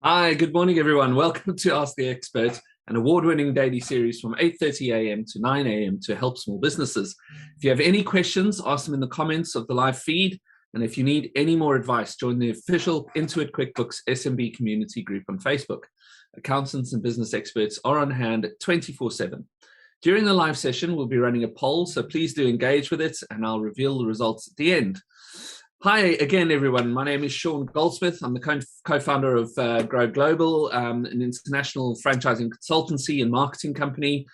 Hi, good morning, everyone. Welcome to Ask the Expert, an award-winning daily series from 8:30 a.m. to 9 a.m. to help small businesses. If you have any questions, ask them in the comments of the live feed. And if you need any more advice, join the official Intuit QuickBooks SMB community group on Facebook. Accountants and business experts are on hand 24/7. During the live session, we'll be running a poll, so please do engage with it, and I'll reveal the results at the end. Hi again, everyone. My name is Sean Goldsmith. I'm the co-founder of Grow Global, an international franchising consultancy and marketing company.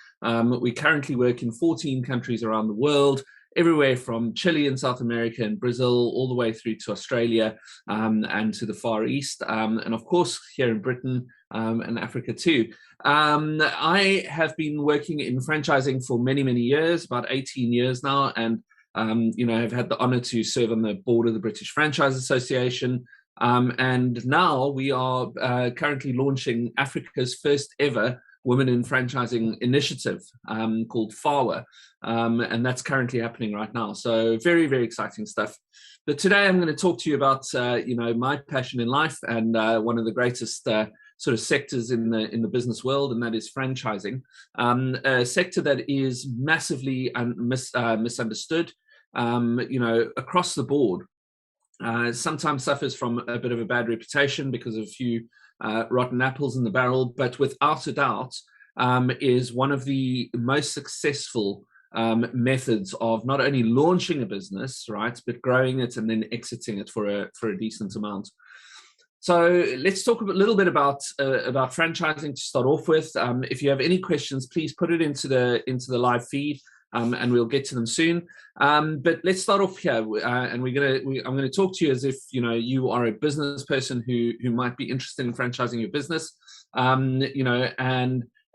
We currently work in 14 countries around the world, everywhere from Chile in South America and Brazil, all the way through to Australia and to the Far East, and of course here in Britain and Africa too. I have been working in franchising for many, many years, about 18 years now, and I've had the honor to serve on the board of the British Franchise Association. And now we are currently launching Africa's first ever Women in Franchising initiative called FAWA. And that's currently happening right now. So very, very exciting stuff. But today I'm going to talk to you about, my passion in life and one of the greatest sort of sectors in the business world, and that is franchising, a sector that is massively misunderstood, across the board. Sometimes suffers from a bit of a bad reputation because of a few rotten apples in the barrel, but without a doubt is one of the most successful methods of not only launching a business, right, but growing it and then exiting it for a decent amount. So let's talk a little bit about franchising to start off with. If you have any questions, please put it into the live feed, and we'll get to them soon. But let's start off here, and I'm gonna talk to you as if you are a business person who might be interested in franchising your business, and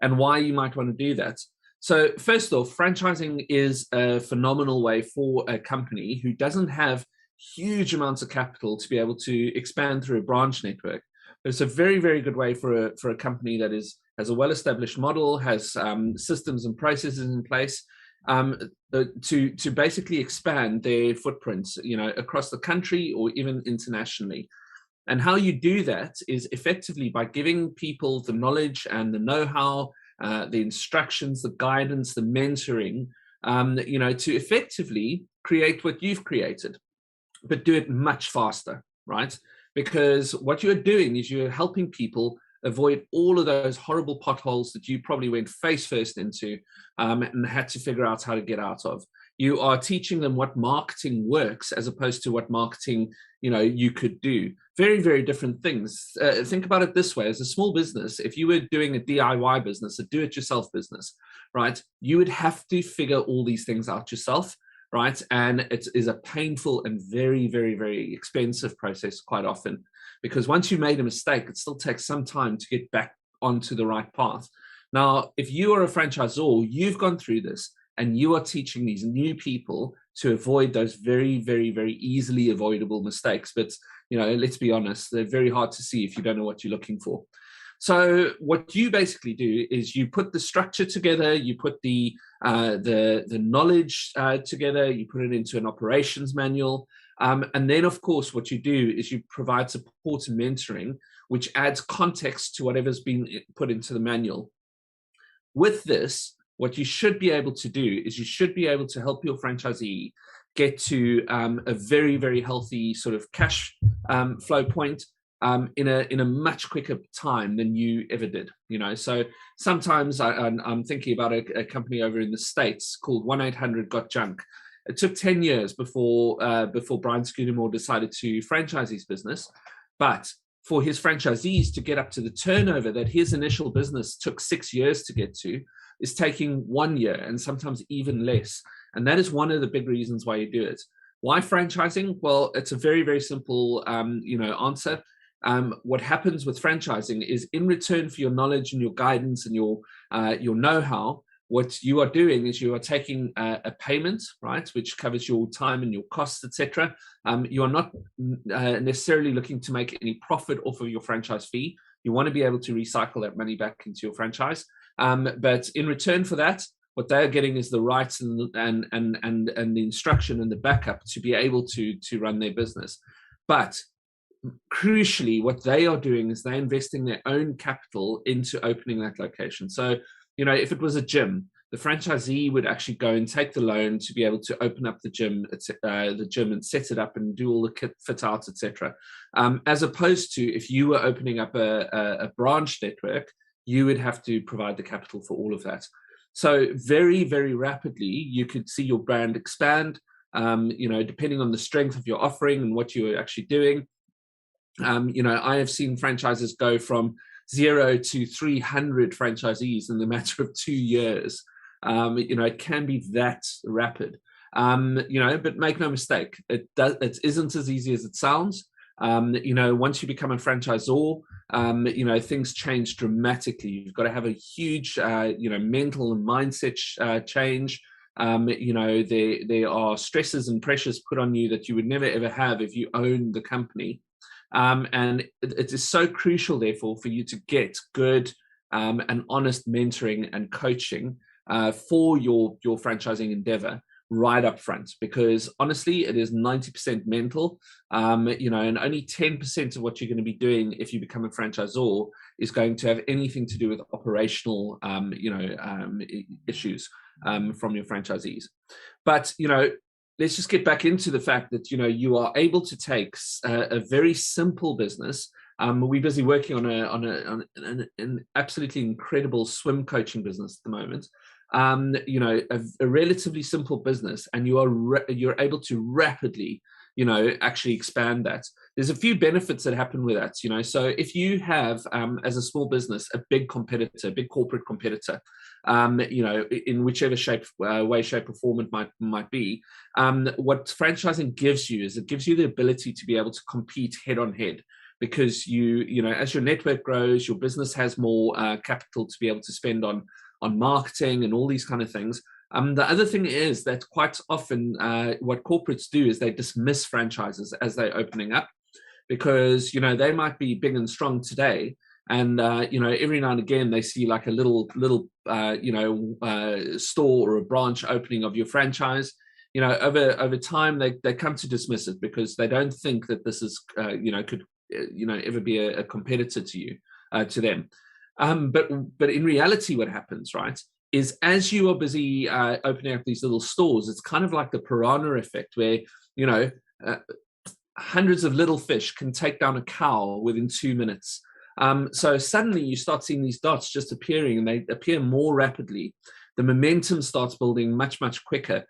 why you might want to do that. So first off, franchising is a phenomenal way for a company who doesn't have huge amounts of capital to be able to expand through a branch network. But it's a very, very good way for a company that has a well-established model, has systems and processes in place, to basically expand their footprints, across the country or even internationally. And how you do that is effectively by giving people the knowledge and the know-how, the instructions, the guidance, the mentoring, to effectively create what you've created, but do it much faster, right? Because what you're doing is you're helping people avoid all of those horrible potholes that you probably went face first into and had to figure out how to get out of. You are teaching them what marketing works as opposed to what marketing, you could do. Very, very different things. Think about it this way. As a small business, if you were doing a DIY business, a do-it-yourself business, right, you would have to figure all these things out yourself, right? And it is a painful and very, very, very expensive process quite often, because once you made a mistake, it still takes some time to get back onto the right path. Now, if you are a franchisor, you've gone through this and you are teaching these new people to avoid those very, very, very easily avoidable mistakes. But, let's be honest, they're very hard to see if you don't know what you're looking for. So what you basically do is you put the structure together, you put the knowledge together, you put it into an operations manual, and then of course what you do is you provide support and mentoring, which adds context to whatever's been put into the manual. With this, what you should be able to do is you should be able to help your franchisee get to a very, very healthy sort of cash flow point, in a much quicker time than you ever did. So sometimes I'm thinking about a company over in the States called 1-800-GOT-JUNK. It took 10 years before Brian Scudamore decided to franchise his business, but for his franchisees to get up to the turnover that his initial business took 6 years to get to is taking 1 year and sometimes even less. And that is one of the big reasons why you do it. Why franchising? Well, it's a very, very simple answer. What happens with franchising is, in return for your knowledge and your guidance and your know-how, what you are doing is you are taking a payment, right, which covers your time and your costs, etc. You are not necessarily looking to make any profit off of your franchise fee. You want to be able to recycle that money back into your franchise. But in return for that, what they're getting is the rights and the instruction and the backup to be able to run their business. But crucially, what they are doing is they're investing their own capital into opening that location. So, if it was a gym, the franchisee would actually go and take the loan to be able to open up the gym and set it up and do all the kit fit outs, etc. As opposed to if you were opening up a branch network, you would have to provide the capital for all of that. So very, very rapidly, you could see your brand expand, depending on the strength of your offering and what you're actually doing. I have seen franchises go from 0 to 300 franchisees in the matter of 2 years. It can be that rapid. But make no mistake, it isn't as easy as it sounds. Once you become a franchisor, things change dramatically. You've got to have a huge, mental and mindset change. There are stresses and pressures put on you that you would never ever have if you own the company. And it is so crucial, therefore, for you to get good and honest mentoring and coaching for your franchising endeavor right up front, because honestly, it is 90% mental, and only 10% of what you're going to be doing if you become a franchisor is going to have anything to do with operational, issues from your franchisees. But, let's just get back into the fact that, you are able to take a very simple business. We're busy working on an absolutely incredible swim coaching business at the moment. A relatively simple business, and you're able to rapidly, actually expand that. There's a few benefits that happen with that, So if you have, as a small business, a big competitor, big corporate competitor, in whichever way, shape, or form it might be, what franchising gives you is it gives you the ability to be able to compete head on head, because as your network grows, your business has more capital to be able to spend on marketing and all these kind of things. The other thing is that quite often what corporates do is they dismiss franchises as they're opening up, because they might be big and strong today, and every now and again they see like a little store or a branch opening of your franchise. Over time they come to dismiss it because they don't think that this is could ever be a competitor to you, to them. But in reality, what happens, right, is as you are busy opening up these little stores, it's kind of like the Piranha Effect, where hundreds of little fish can take down a cow within 2 minutes. So suddenly you start seeing these dots just appearing, and they appear more rapidly. The momentum starts building much, much quicker,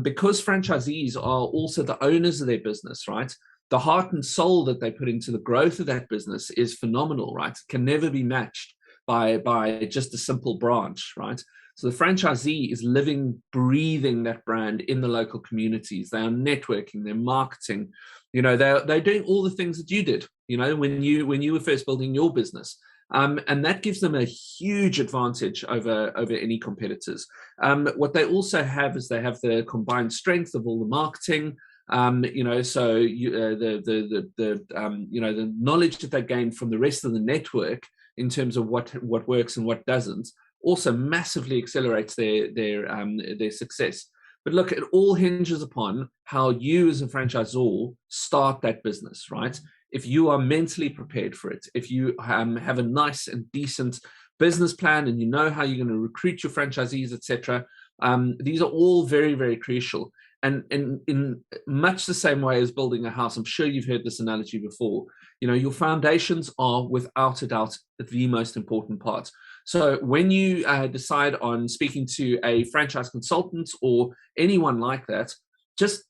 because franchisees are also the owners of their business, right? The heart and soul that they put into the growth of that business is phenomenal, right? It can never be matched by just a simple branch, right? So the franchisee is living, breathing that brand in the local communities. They are networking, they're marketing, they're doing all the things that you did, when you were first building your business. And that gives them a huge advantage over any competitors. What they also have is they have the combined strength of all the marketing, so the knowledge that they gain from the rest of the network in terms of what works and what doesn't also massively accelerates their success. But look, it all hinges upon how you as a franchisor start that business, right? If you are mentally prepared for it, if you have a nice and decent business plan and you know how you're going to recruit your franchisees, etc., these are all very, very crucial. And in much the same way as building a house, I'm sure you've heard this analogy before, your foundations are without a doubt the most important part. So when you decide on speaking to a franchise consultant or anyone like that, just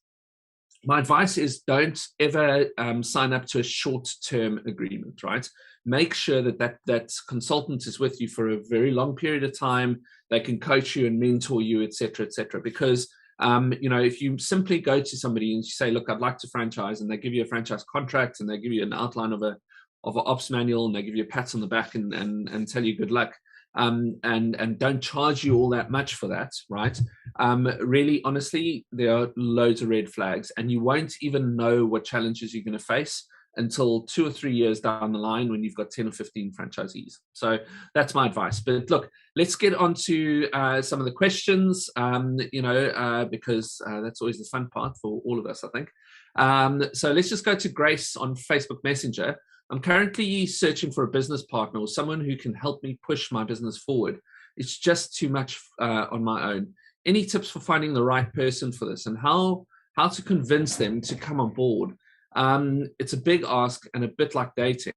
my advice is don't ever sign up to a short-term agreement, right? Make sure that consultant is with you for a very long period of time. They can coach you and mentor you, et cetera, because if you simply go to somebody and you say, look, I'd like to franchise, and they give you a franchise contract and they give you an outline of an ops manual, and they give you a pat on the back and tell you good luck, and don't charge you all that much for that, right? Really, honestly, there are loads of red flags, and you won't even know what challenges you're going to face until 2 or 3 years down the line when you've got 10 or 15 franchisees. So that's my advice. But look, let's get on to some of the questions, because that's always the fun part for all of us, I think. So let's just go to Grace on Facebook Messenger. I'm currently searching for a business partner or someone who can help me push my business forward. It's just too much on my own. Any tips for finding the right person for this and how to convince them to come on board? It's a big ask and a bit like dating.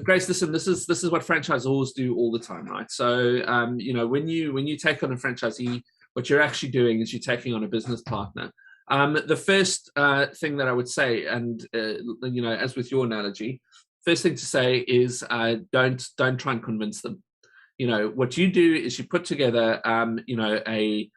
Grace, listen, this is what franchisors do all the time, right? So, when you take on a franchisee, what you're actually doing is you're taking on a business partner. The first thing that I would say, and as with your analogy, first thing to say is don't try and convince them. What you do is you put together, a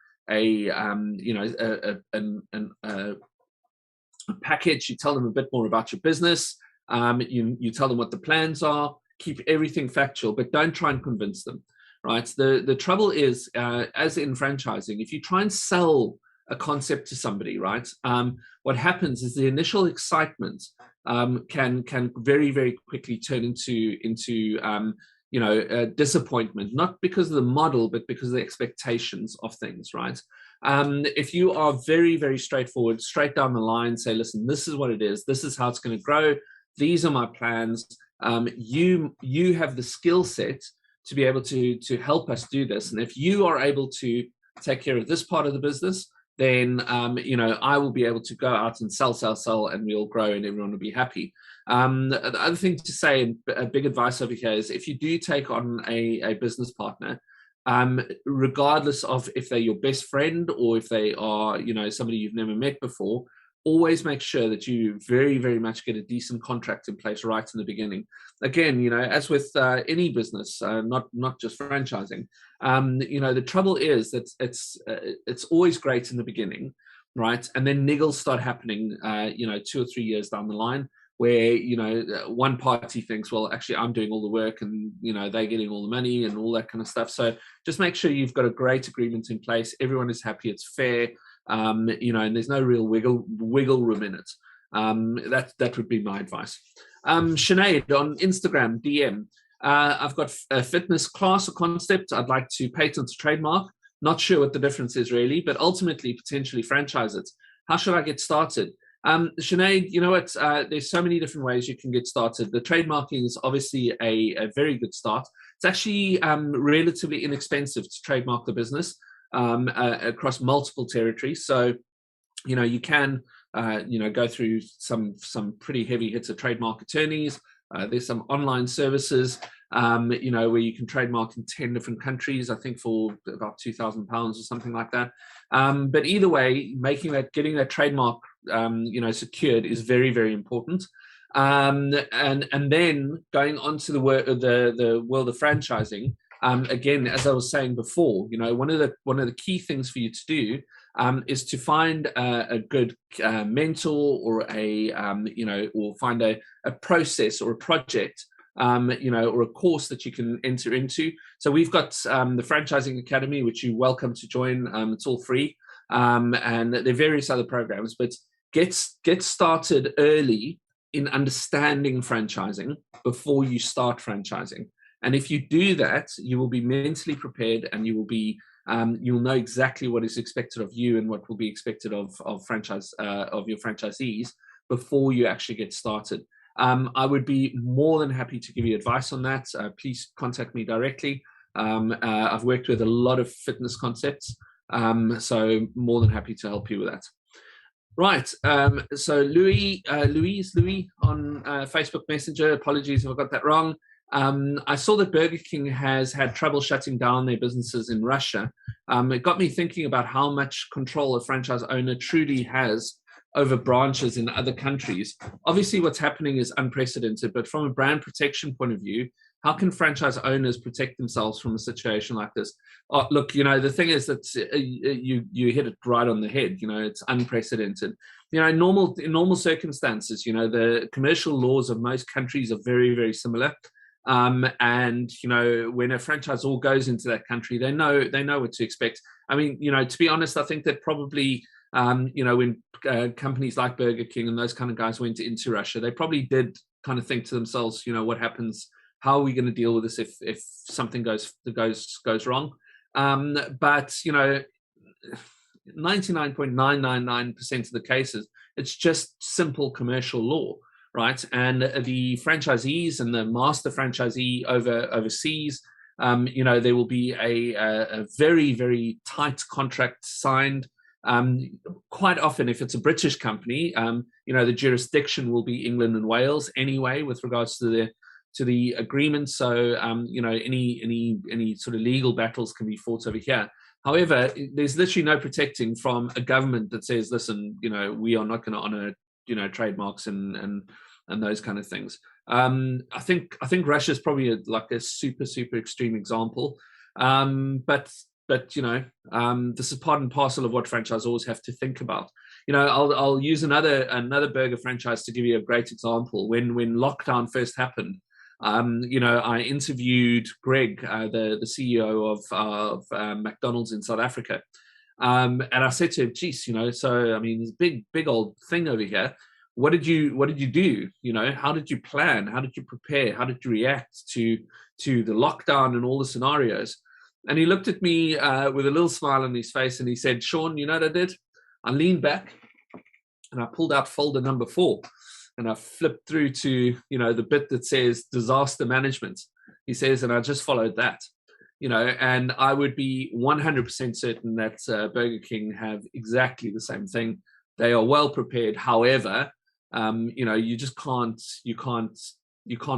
package. You tell them a bit more about your business. You tell them what the plans are. Keep everything factual, but don't try and convince them. Right. The trouble is, as in franchising, if you try and sell a concept to somebody, right, what happens is the initial excitement can very, very quickly turn into disappointment, not because of the model, but because of the expectations of things, right? If you are very, very straightforward, straight down the line, say, listen, this is what it is. This is how it's going to grow. These are my plans. You have the skill set to be able to help us do this. And if you are able to take care of this part of the business, then I will be able to go out and sell, and we'll grow and everyone will be happy. The other thing to say, and a big advice over here, is if you do take on a business partner, regardless of if they're your best friend or if they are somebody you've never met before, always make sure that you very, very much get a decent contract in place right in the beginning. Again, as with any business, not just franchising, the trouble is that it's always great in the beginning, right? And then niggles start happening, 2 or 3 years down the line, where one party thinks, well, actually I'm doing all the work and they're getting all the money and all that kind of stuff. So just make sure you've got a great agreement in place. Everyone is happy, it's fair, and there's no real wiggle room in it. That would be my advice. Sinead on Instagram DM, I've got a fitness class or concept I'd like to patent or trademark. Not sure what the difference is really, but ultimately potentially franchise it. How should I get started? Sinead, you know what? There's so many different ways you can get started. The trademarking is obviously a very good start. It's actually relatively inexpensive to trademark the business across multiple territories. So, you can, go through some pretty heavy hits of trademark attorneys. There's some online services, where you can trademark in 10 different countries, I think for about £2,000 or something like that. But either way, getting that trademark, secured is very, very important. And then going on to the world of franchising. Again, as I was saying before, one of the key things for you to do is to find a good mentor or or find a process or a project, or a course that you can enter into. So we've got the Franchising Academy, which you're welcome to join. It's all free, and there are various other programs. But get started early in understanding franchising before you start franchising. And if you do that, you will be mentally prepared, and you'll know exactly what is expected of you and what will be expected of your franchisees before you actually get started. I would be more than happy to give you advice on that. Please contact me directly. I've worked with a lot of fitness concepts, so more than happy to help you with that. Right. So Louis on Facebook Messenger. Apologies if I got that wrong. I saw that Burger King has had trouble shutting down their businesses in Russia. It got me thinking about how much control a franchise owner truly has over branches in other countries. Obviously, what's happening is unprecedented, but from a brand protection point of view, how can franchise owners protect themselves from a situation like this? Look, the thing is that you hit it right on the head. It's unprecedented. In normal circumstances, the commercial laws of most countries are very, very similar. And when a franchisor goes into that country, they know what to expect. I mean, to be honest, I think that probably when companies like Burger King and those kind of guys went into Russia, they probably did kind of think to themselves, what happens? How are we going to deal with this if something goes wrong? But 99.999% of the cases, It's just simple commercial law, right? And the franchisees and the master franchisee overseas, there will be a very, very tight contract signed. Quite often, if it's a British company, the jurisdiction will be England and Wales anyway, with regards to the agreement. So, any sort of legal battles can be fought over here. However, there's literally no protecting from a government that says, listen, we are not going to honor, trademarks and those kind of things. I think Russia's probably a super, super extreme example. But this is part and parcel of what franchisors have to think about. I'll use another burger franchise to give you a great example. When lockdown first happened, I interviewed Greg, the CEO of McDonald's in South Africa, and I said to him, "Geez, so I mean, this big old thing over here. What did you do? How did you plan? How did you prepare? How did you react to the lockdown and all the scenarios?" And he looked at me with a little smile on his face, and he said, "Sean, you know what I did? I leaned back and I pulled out folder number 4. And I flipped through to, the bit that says disaster management." He says, and I just followed that, and I would be 100% certain that Burger King have exactly the same thing. They are well prepared. However, you just can't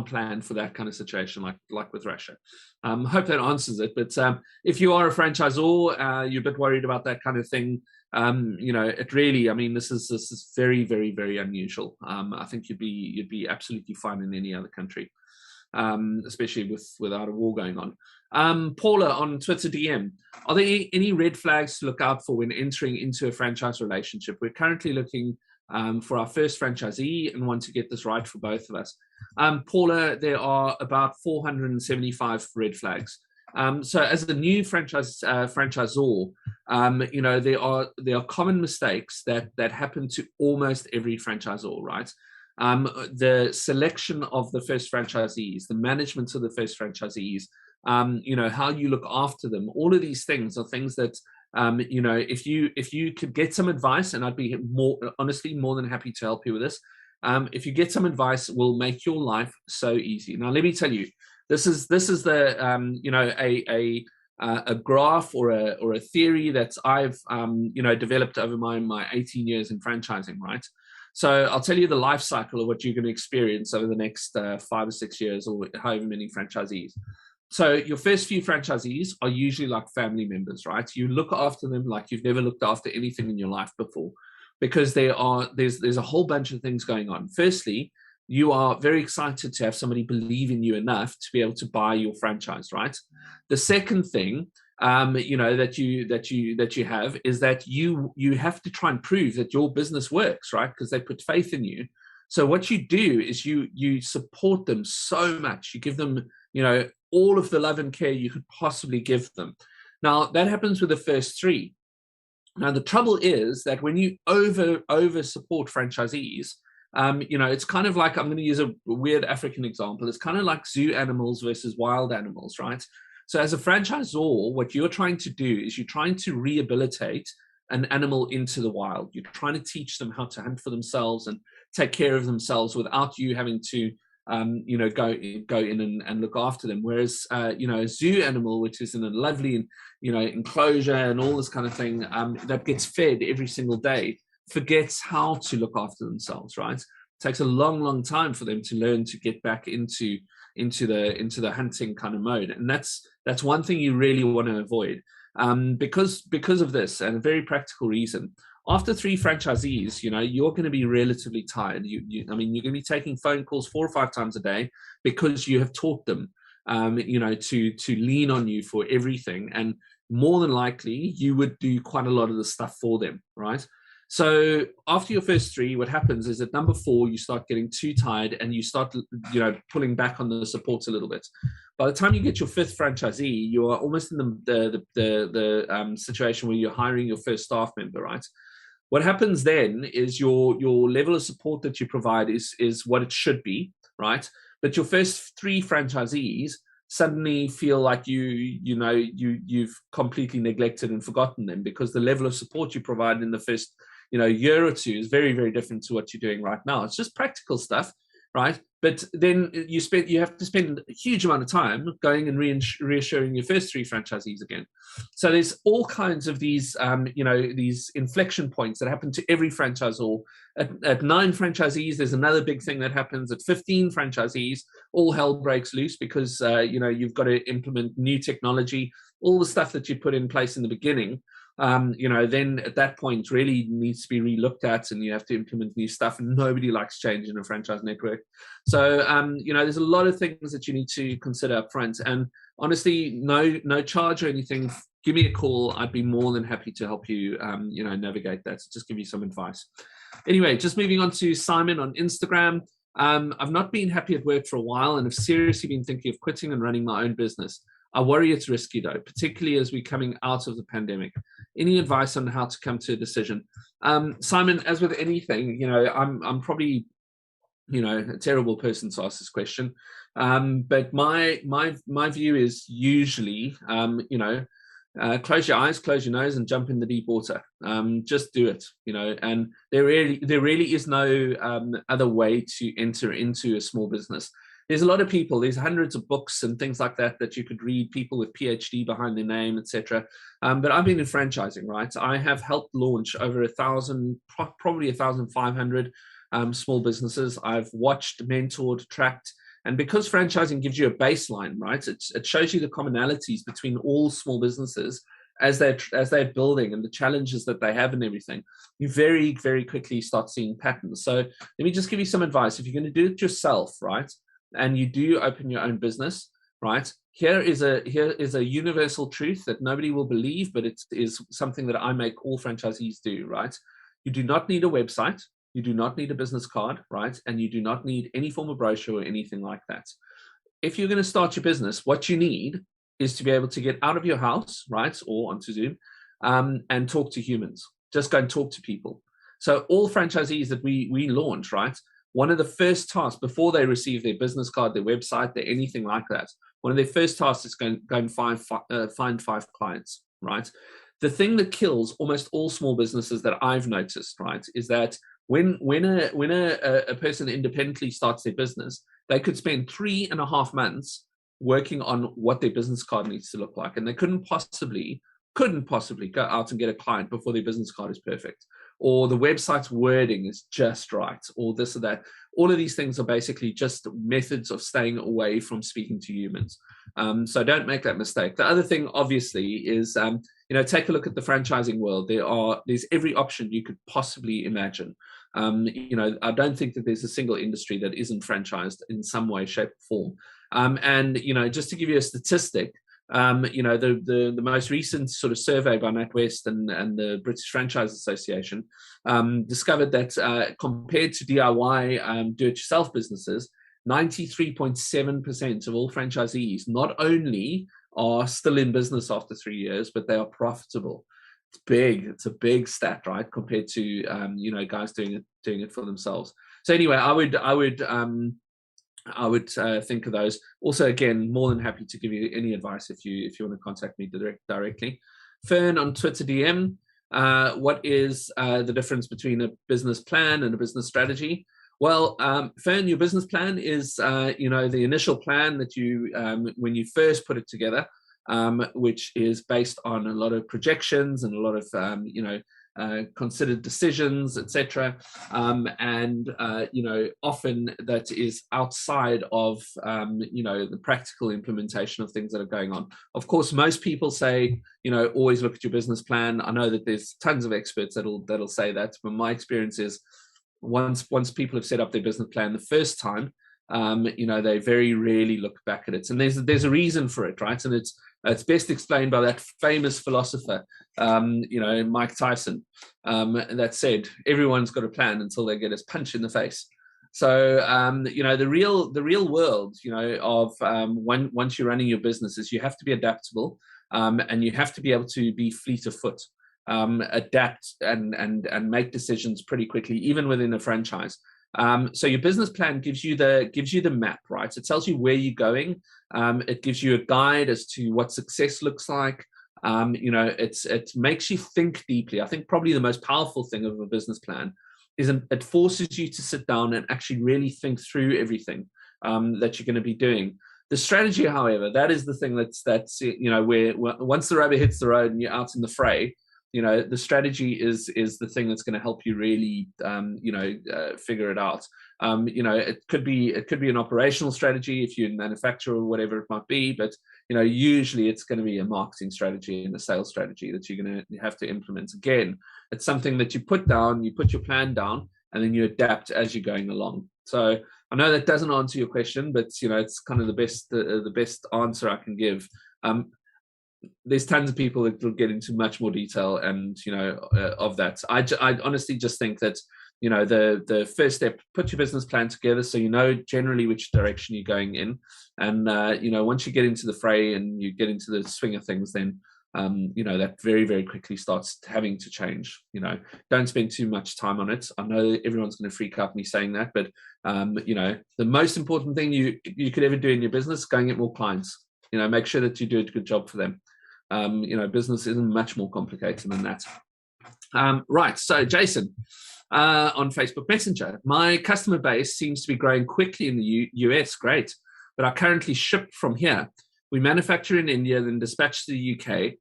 plan for that kind of situation like with Russia. Hope that answers it. But if you are a franchisor, you're a bit worried about that kind of thing. It really, this is very, very, very unusual. I think you'd be absolutely fine in any other country, especially without a war going on. Paula on Twitter DM, are there any red flags to look out for when entering into a franchise relationship? We're currently looking for our first franchisee and want to get this right for both of us. Paula, there are about 475 red flags. So as a new franchisor, there are common mistakes that happen to almost every franchisor, right? The selection of the first franchisees, the management of the first franchisees, how you look after them, all of these things are things that, if you could get some advice, and I'd be more than happy to help you with this. If you get some advice, it will make your life so easy. Now, let me tell you, this is the a graph or a theory that I've developed over my 18 years in franchising, right? So I'll tell you the life cycle of what you're going to experience over the next 5 or 6 years, or however many franchisees. So your first few franchisees are usually like family members, right? You look after them like you've never looked after anything in your life before, because there's a whole bunch of things going on. Firstly, you are very excited to have somebody believe in you enough to be able to buy your franchise, right? The second thing, that you have is that you have to try and prove that your business works, right? Because they put faith in you. So what you do is you support them so much. You give them, all of the love and care you could possibly give them. Now that happens with the first 3. Now the trouble is that when you over support franchisees, it's kind of like, I'm going to use a weird African example. It's kind of like zoo animals versus wild animals, right? So as a franchisor, what you're trying to do is you're trying to rehabilitate an animal into the wild. You're trying to teach them how to hunt for themselves and take care of themselves without you having to, go in and look after them. Whereas, a zoo animal, which is in a lovely, enclosure and all this kind of thing, that gets fed every single day, forgets how to look after themselves, right? It takes a long, long time for them to learn to get back into the hunting kind of mode. And that's one thing you really want to avoid. Because of this, and a very practical reason, after 3 franchisees, you're going to be relatively tired. You're going to be taking phone calls 4 or 5 times a day, because you have taught them, to lean on you for everything. And more than likely, you would do quite a lot of the stuff for them, right? So after your first 3, what happens is at number 4, you start getting too tired and you start, pulling back on the support a little bit. By the time you get your 5th franchisee, you are almost in the situation where you're hiring your first staff member, right? What happens then is your level of support that you provide is what it should be, right? But your first 3 franchisees suddenly feel like you've completely neglected and forgotten them, because the level of support you provide in the first year or two is very, very different to what you're doing right now. It's just practical stuff, right? But then you have to spend a huge amount of time going and reassuring your first 3 franchisees again. So there's all kinds of these, these inflection points that happen to every franchisor. At 9 franchisees, there's another big thing that happens. At 15 franchisees, all hell breaks loose because, you've got to implement new technology, all the stuff that you put in place in the beginning. Then at that point really needs to be relooked at, and you have to implement new stuff, and nobody likes change in a franchise network. So, there's a lot of things that you need to consider up front, and honestly, no charge or anything. Give me a call. I'd be more than happy to help you, navigate that. So just give you some advice. Anyway, just moving on to Simon on Instagram. I've not been happy at work for a while and have seriously been thinking of quitting and running my own business. I worry it's risky though, particularly as we're coming out of the pandemic. Any advice on how to come to a decision? Simon, as with anything, I'm probably, a terrible person to ask this question. But my view is usually, close your eyes, close your nose, and jump in the deep water. Just do it, and there really is no other way to enter into a small business. There's a lot of people, there's hundreds of books and things like that you could read, people with PhD behind their name, etc. But I've been in franchising, right? I have helped launch over 1,000, probably 1,500 small businesses. I've watched, mentored, tracked, and because franchising gives you a baseline, right? It shows you the commonalities between all small businesses as they're building and the challenges that they have and everything. You very, very quickly start seeing patterns. So let me just give you some advice. If you're going to do it yourself, right, and you do open your own business, right, here is a universal truth that nobody will believe, but it is something that I make all franchisees do, right? You do not need a website. You do not need a business card, right? And you do not need any form of brochure or anything like that. If you're going to start your business, what you need is to be able to get out of your house, right, or onto Zoom, and talk to humans. Just go and talk to people. So all franchisees that we launch, right, one of the first tasks before they receive their business card, their website, their anything like that, one of their first tasks is go and find 5 clients, right? The thing that kills almost all small businesses that I've noticed, right, is that when a person independently starts their business, they could spend 3.5 months working on what their business card needs to look like, and they couldn't possibly go out and get a client before their business card is perfect, or the website's wording is just right, or this or that. All of these things are basically just methods of staying away from speaking to humans. So don't make that mistake. The other thing, obviously, is take a look at the franchising world. There's every option you could possibly imagine. I don't think that there's a single industry that isn't franchised in some way, shape, or form. And just to give you a statistic, the most recent sort of survey by NatWest and the British Franchise Association discovered that compared to DIY do-it-yourself businesses, 93.7% of all franchisees not only are still in business after 3 years, but they are profitable. It's big. It's a big stat, right? Compared to guys doing it for themselves. So anyway, I would think of those. Also, again, more than happy to give you any advice if you want to contact me directly. Fern on Twitter DM. What is the difference between a business plan and a business strategy? Well, Fern, your business plan is the initial plan that you when you first put it together, which is based on a lot of projections and a lot of considered decisions, etc. And often that is outside of the practical implementation of things that are going on. Of course, most people say always look at your business plan. I know that there's tons of experts that'll say that, but my experience is once people have set up their business plan the first time, they very rarely look back at it, and there's a reason for it, right? And it's best explained by that famous philosopher, Mike Tyson, that said, everyone's got a plan until they get a punch in the face. So, the real world, of once you're running your business is you have to be adaptable, and you have to be able to be fleet of foot, adapt and make decisions pretty quickly, even within a franchise. So your business plan gives you the map, right? It tells you where you're going. It gives you a guide as to what success looks like. You know, it makes you think deeply. I think probably the most powerful thing of a business plan is it forces you to sit down and actually really think through everything that you're going to be doing. The strategy, however, that is the thing that's you know, where once the rubber hits the road and you're out in the fray, you know, the strategy is the thing that's going to help you really you know, figure it out. You know, it could be an operational strategy if you're a manufacturer or whatever it might be, but you know, usually it's going to be a marketing strategy and a sales strategy that you're going to have to implement. Again, it's something that you put down, you put your plan down, and then you adapt as you're going along. So I know that doesn't answer your question, but you know, it's kind of the best answer I can give. There's tons of people that will get into much more detail, and you know, of that. I honestly just think that, you know, the first step, put your business plan together so you know generally which direction you're going in, and you know, once you get into the fray and you get into the swing of things, then you know, that very, very quickly starts having to change. You know, don't spend too much time on it. I know everyone's going to freak out me saying that, but you know, the most important thing you could ever do in your business is go and get more clients. You know, make sure that you do a good job for them. You know, business isn't much more complicated than that. Right, so Jason, on Facebook Messenger, my customer base seems to be growing quickly in the US. Great, but I currently ship from here. We manufacture in India, then dispatch to the UK,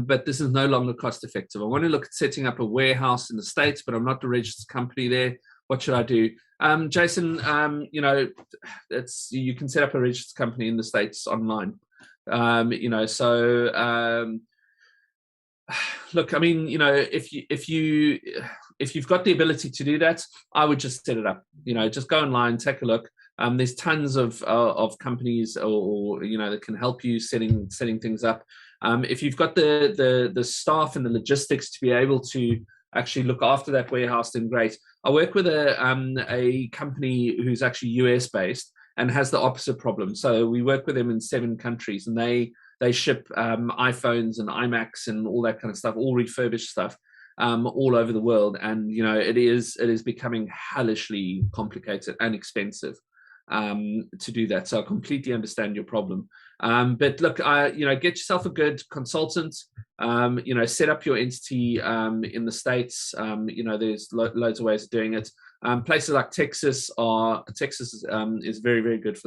but this is no longer cost effective. I want to look at setting up a warehouse in the States, but I'm not the registered company there. What should I do? Jason, you know, you can set up a registered company in the States online. You know, so look, I mean, you know, if you've got the ability to do that, I would just set it up. You know, just go online, take a look. There's tons of companies or you know, that can help you setting things up. If you've got the staff and the logistics to be able to actually look after that warehouse, then great. I work with a company who's actually US based and has the opposite problem. So we work with them in 7 countries, and they ship iPhones and iMacs and all that kind of stuff, all refurbished stuff, all over the world. And you know, it is becoming hellishly complicated and expensive to do that. So I completely understand your problem. But look, you know, get yourself a good consultant. You know, set up your entity in the States. You know, there's loads of ways of doing it. Places like Texas is very, very good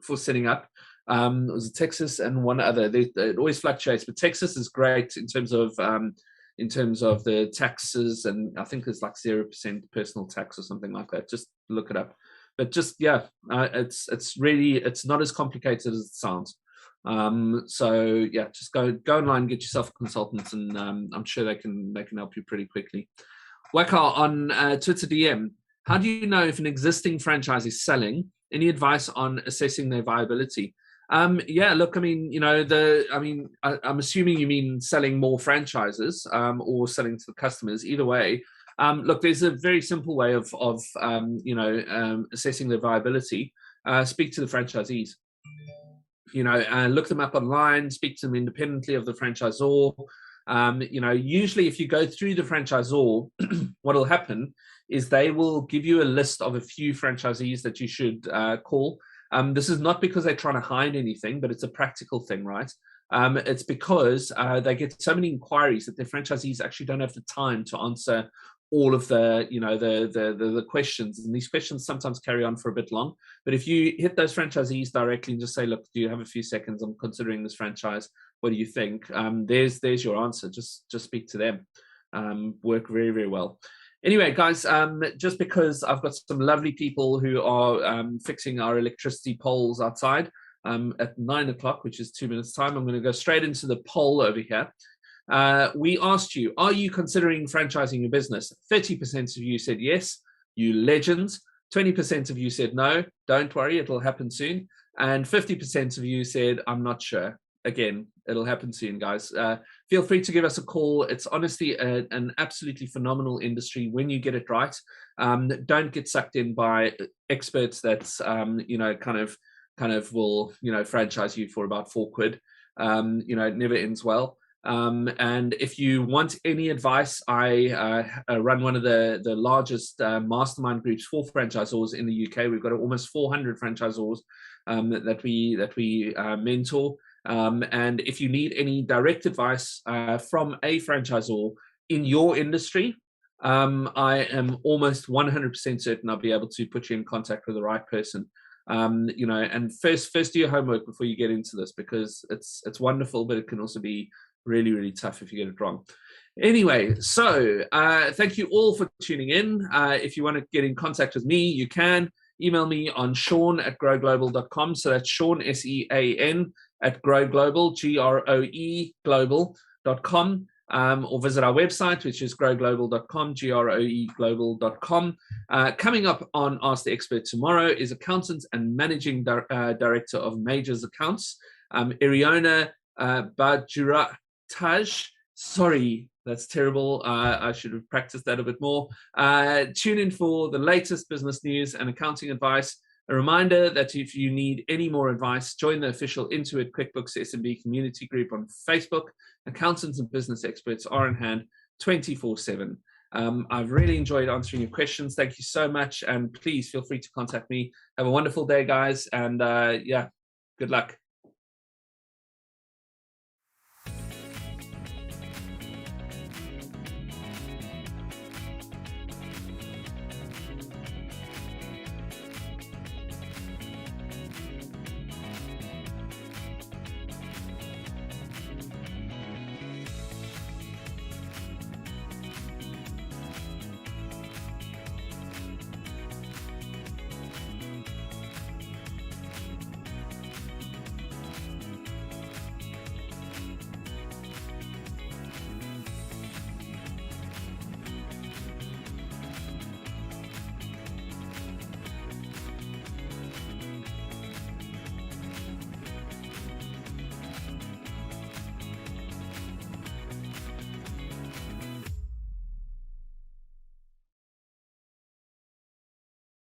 for setting up. It was Texas and one other. It always fluctuates, but Texas is great in terms of the taxes, and I think there's like 0% personal tax or something like that. Just look it up. But just it's not as complicated as it sounds. So yeah, just go online, get yourself a consultant, and I'm sure they can help you pretty quickly. Wakar on Twitter DM, how do you know if an existing franchise is selling? Any advice on assessing their viability? Yeah, look, I mean, you know, I'm assuming you mean selling more franchises or selling to the customers. Either way, look, there's a very simple way of you know, assessing their viability. Speak to the franchisees. You know, look them up online. Speak to them independently of the franchisor. You know, usually if you go through the franchisor, what will happen is they will give you a list of a few franchisees that you should call. This is not because they're trying to hide anything, but it's a practical thing, right? It's because they get so many inquiries that their franchisees actually don't have the time to answer all of the, you know, the questions, and these questions sometimes carry on for a bit long. But if you hit those franchisees directly and just say, look, do you have a few seconds? I'm considering this franchise. What do you think? There's your answer. Just speak to them. Work very, very well. Anyway, guys, just because I've got some lovely people who are fixing our electricity poles outside at 9 o'clock, which is 2 minutes time, I'm going to go straight into the poll over here. We asked you, are you considering franchising your business? 30% of you said yes, you legends. 20% of you said no, don't worry, it'll happen soon. And 50% of you said, I'm not sure. Again, it'll happen soon, guys. Feel free to give us a call. It's honestly an absolutely phenomenal industry when you get it right. Don't get sucked in by experts that you know, kind of will, you know, franchise you for about £4. You know, it never ends well. And if you want any advice, I run one of the largest mastermind groups for franchisors in the UK. We've got almost 400 franchisors that we mentor. And if you need any direct advice from a franchisor in your industry, I am almost 100% certain I'll be able to put you in contact with the right person. And first do your homework before you get into this, because it's wonderful, but it can also be really, really tough if you get it wrong. Anyway, so thank you all for tuning in. If you want to get in contact with me, you can email me on Sean@growglobal.com. So that's Sean, SEAN, at growglobal, GROE global.com. Or visit our website, which is growglobal.com, GROE global.com. Coming up on Ask the Expert tomorrow is accountant and managing director of Majors Accounts, Iriona Bajurataj. Sorry, that's terrible. I should have practiced that a bit more. Tune in for the latest business news and accounting advice. A reminder that if you need any more advice, join the official Intuit QuickBooks SMB community group on Facebook. Accountants and business experts are on hand 24/7. I've really enjoyed answering your questions. Thank you so much. And please feel free to contact me. Have a wonderful day, guys. And yeah, good luck.